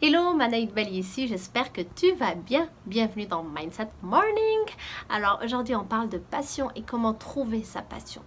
Hello, Manaïd Bali ici, j'espère que tu vas bien. Bienvenue dans Mindset Morning. Alors aujourd'hui on parle de passion et comment trouver sa passion.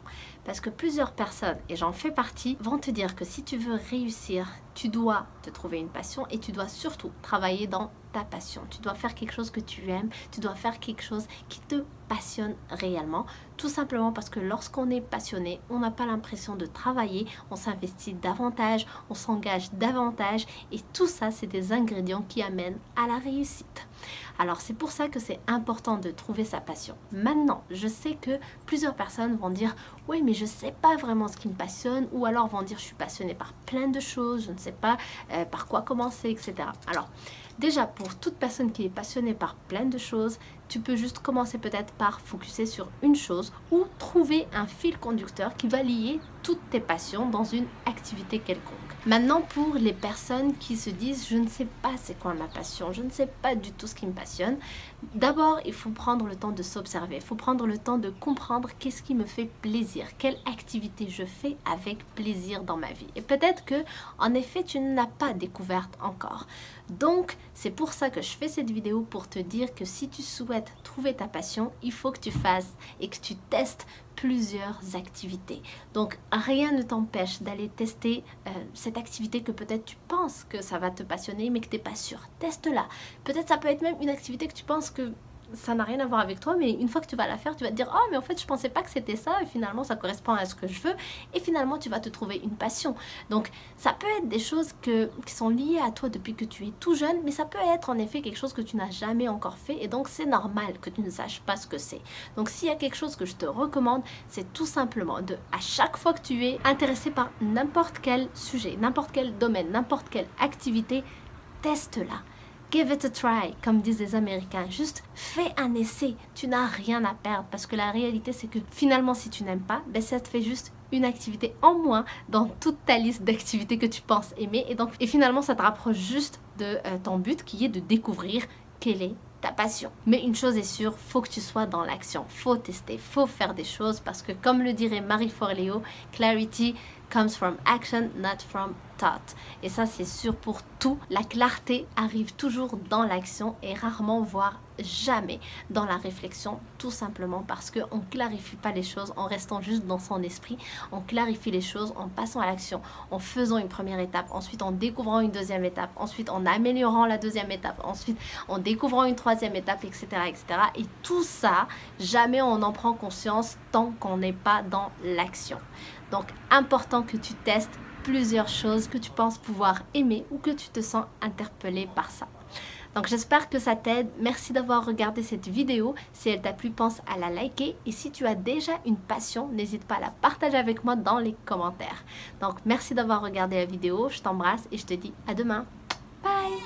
Parce que plusieurs personnes, et j'en fais partie, vont te dire que si tu veux réussir, tu dois te trouver une passion et tu dois surtout travailler dans ta passion. Tu dois faire quelque chose que tu aimes, tu dois faire quelque chose qui te passionne réellement. Tout simplement parce que lorsqu'on est passionné, on n'a pas l'impression de travailler, on s'investit davantage, on s'engage davantage et tout ça, c'est des ingrédients qui amènent à la réussite. Alors c'est pour ça que c'est important de trouver sa passion. Maintenant, je sais que plusieurs personnes vont dire « Oui, mais je ne sais pas vraiment ce qui me passionne » ou alors vont dire « Je suis passionnée par plein de choses, je ne sais pas par quoi commencer, etc. » Alors, déjà, pour toute personne qui est passionnée par plein de choses, tu peux juste commencer peut-être par focuser sur une chose ou trouver un fil conducteur qui va lier toutes tes passions dans une activité quelconque. Maintenant, pour les personnes qui se disent « Je ne sais pas c'est quoi ma passion, je ne sais pas du tout ce qui me passionne », d'abord, il faut prendre le temps de s'observer, il faut prendre le temps de comprendre qu'est-ce qui me fait plaisir, quelle activité je fais avec plaisir dans ma vie. Et peut-être que, en effet, tu ne l'as pas découverte encore. Donc, c'est pour ça que je fais cette vidéo pour te dire que si tu souhaites trouver ta passion, il faut que tu fasses et que tu testes plusieurs activités. Donc, rien ne t'empêche d'aller tester cette activité que peut-être tu penses que ça va te passionner, mais que tu n'es pas sûr. Teste-la. Peut-être ça peut être même une activité que tu penses que ça n'a rien à voir avec toi, mais une fois que tu vas la faire, tu vas te dire « Oh, mais en fait, je pensais pas que c'était ça, et finalement, ça correspond à ce que je veux. » Et finalement, tu vas te trouver une passion. Donc, ça peut être des choses qui sont liées à toi depuis que tu es tout jeune, mais ça peut être en effet quelque chose que tu n'as jamais encore fait, et donc c'est normal que tu ne saches pas ce que c'est. Donc, s'il y a quelque chose que je te recommande, c'est tout simplement à chaque fois que tu es intéressé par n'importe quel sujet, n'importe quel domaine, n'importe quelle activité, teste-la. Give it a try, comme disent les Américains. Juste fais un essai. Tu n'as rien à perdre parce que la réalité, c'est que finalement, si tu n'aimes pas, ben, ça te fait juste une activité en moins dans toute ta liste d'activités que tu penses aimer. Et finalement, ça te rapproche juste de ton but qui est de découvrir quelle est ta passion. Mais une chose est sûre, faut que tu sois dans l'action. Faut tester, faut faire des choses parce que comme le dirait Marie Forleo, clarity comes from action, not from thought. Et ça, c'est sûr pour tout. La clarté arrive toujours dans l'action et rarement, voire jamais, dans la réflexion, tout simplement parce qu'on ne clarifie pas les choses en restant juste dans son esprit. On clarifie les choses en passant à l'action, en faisant une première étape, ensuite en découvrant une deuxième étape, ensuite en améliorant la deuxième étape, ensuite en découvrant une troisième étape, etc., etc. Et tout ça, jamais on en prend conscience tant qu'on n'est pas dans l'action. Donc, important que tu testes plusieurs choses que tu penses pouvoir aimer ou que tu te sens interpellé par ça. Donc, j'espère que ça t'aide. Merci d'avoir regardé cette vidéo. Si elle t'a plu, pense à la liker. Et si tu as déjà une passion, n'hésite pas à la partager avec moi dans les commentaires. Donc, merci d'avoir regardé la vidéo. Je t'embrasse et je te dis à demain. Bye!